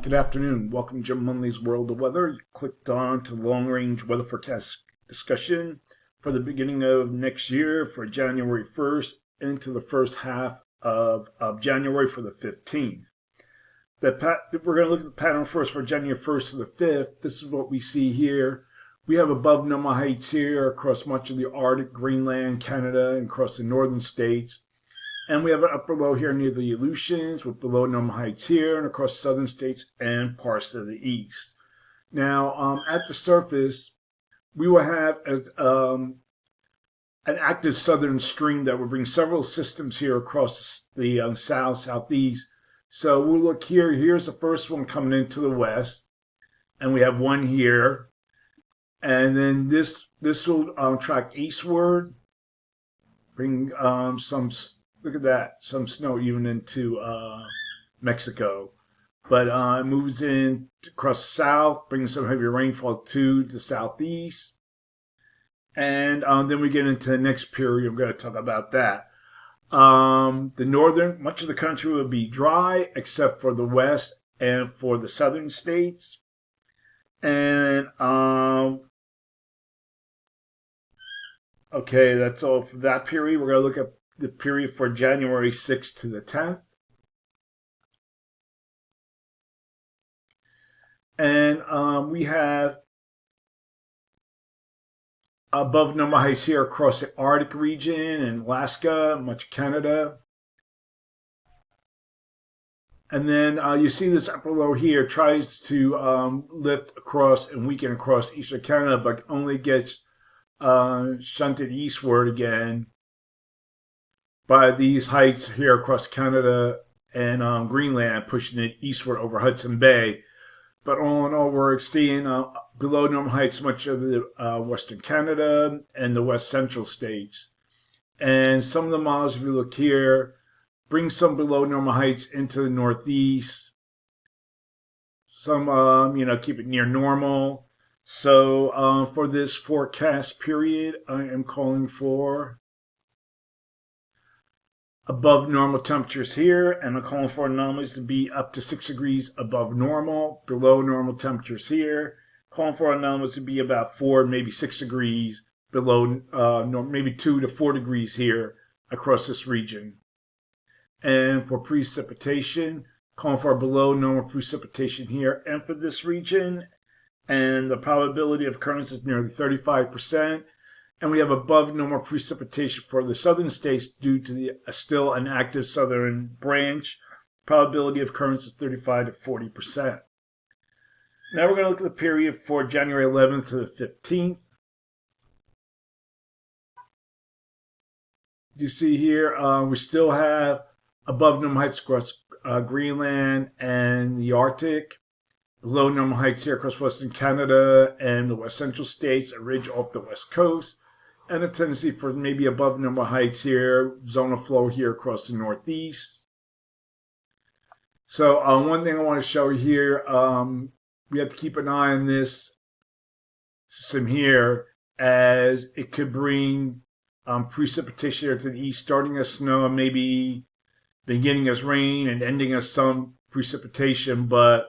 Good afternoon. Welcome to Jim Munley's World of Weather. You clicked on to the long-range weather forecast discussion for the beginning of next year for January 1st into the first half of January for the 15th. We're going to look at the pattern first for January 1st to the 5th. This is what we see here. We have above normal heights here across much of the Arctic, Greenland, Canada, and across the northern states. And we have an upper low here near the Aleutians with below normal heights here and across southern states and parts of the east. Now, at the surface, we will have an active southern stream that will bring several systems here across the southeast. So we'll look here. Here's the first one coming into the west, and we have one here. And then this will track eastward, bring look at that, some snow even into Mexico. But it moves in across south, bringing some heavy rainfall to the southeast. And then we get into the next period. We're going to talk about that. The northern, much of the country will be dry, except for the west and for the southern states. And okay, that's all for that period. We're going to look at the period for January 6th to the 10th. And we have above normal heights here across the Arctic region and Alaska, much of Canada. And then you see this upper low here tries to lift across and weaken across eastern Canada, but only gets shunted eastward again by these heights here across Canada and Greenland, pushing it eastward over Hudson Bay. But all in all, we're seeing below normal heights much of the western Canada and the west central states. And some of the models, if you look here, bring some below normal heights into the northeast. Some, keep it near normal. So for this forecast period, I am calling for above normal temperatures here, and I'm calling for anomalies to be up to 6 degrees above normal, below normal temperatures here. Calling for anomalies to be about 4, maybe 6 degrees below, maybe 2 to 4 degrees here across this region. And for precipitation, calling for below normal precipitation here and for this region. And the probability of occurrence is nearly 35%. And we have above normal precipitation for the southern states due to the still an active southern branch. Probability of occurrence is 35 to 40%. Now we're going to look at the period for January 11th to the 15th. You see here, we still have above normal heights across Greenland and the Arctic. Below normal heights here across western Canada and the west central states, a ridge off the west coast. And a tendency for maybe above normal heights here, zone of flow here across the northeast. So one thing I want to show you here, we have to keep an eye on this system here, as it could bring precipitation here to the east, starting as snow and maybe beginning as rain and ending as some precipitation, but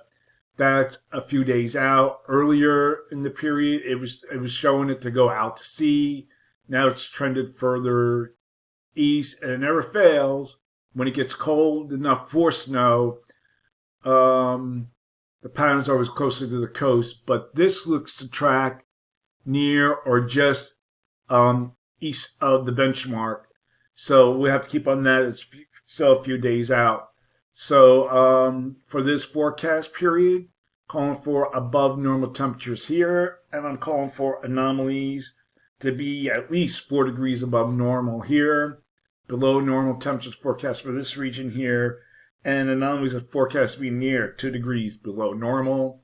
that's a few days out. Earlier in the period, it was showing it to go out to sea. Now it's trended further east, and it never fails. When it gets cold enough for snow, the pattern's always closer to the coast. But this looks to track near or just east of the benchmark. So we have to keep on that. It's still a few days out. So for this forecast period, calling for above normal temperatures here, and I'm calling for anomalies to be at least 4 degrees above normal here. Below normal temperatures forecast for this region here, and anomalies are forecast to be near 2 degrees below normal.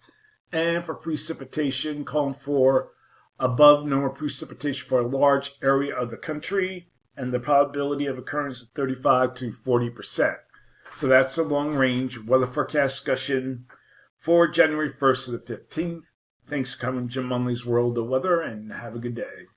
And for precipitation, calling for above normal precipitation for a large area of the country, and the probability of occurrence is 35 to 40%. So that's the long range weather forecast discussion for January 1st to the 15th. Thanks for coming to Jim Munley's World of Weather, and have a good day.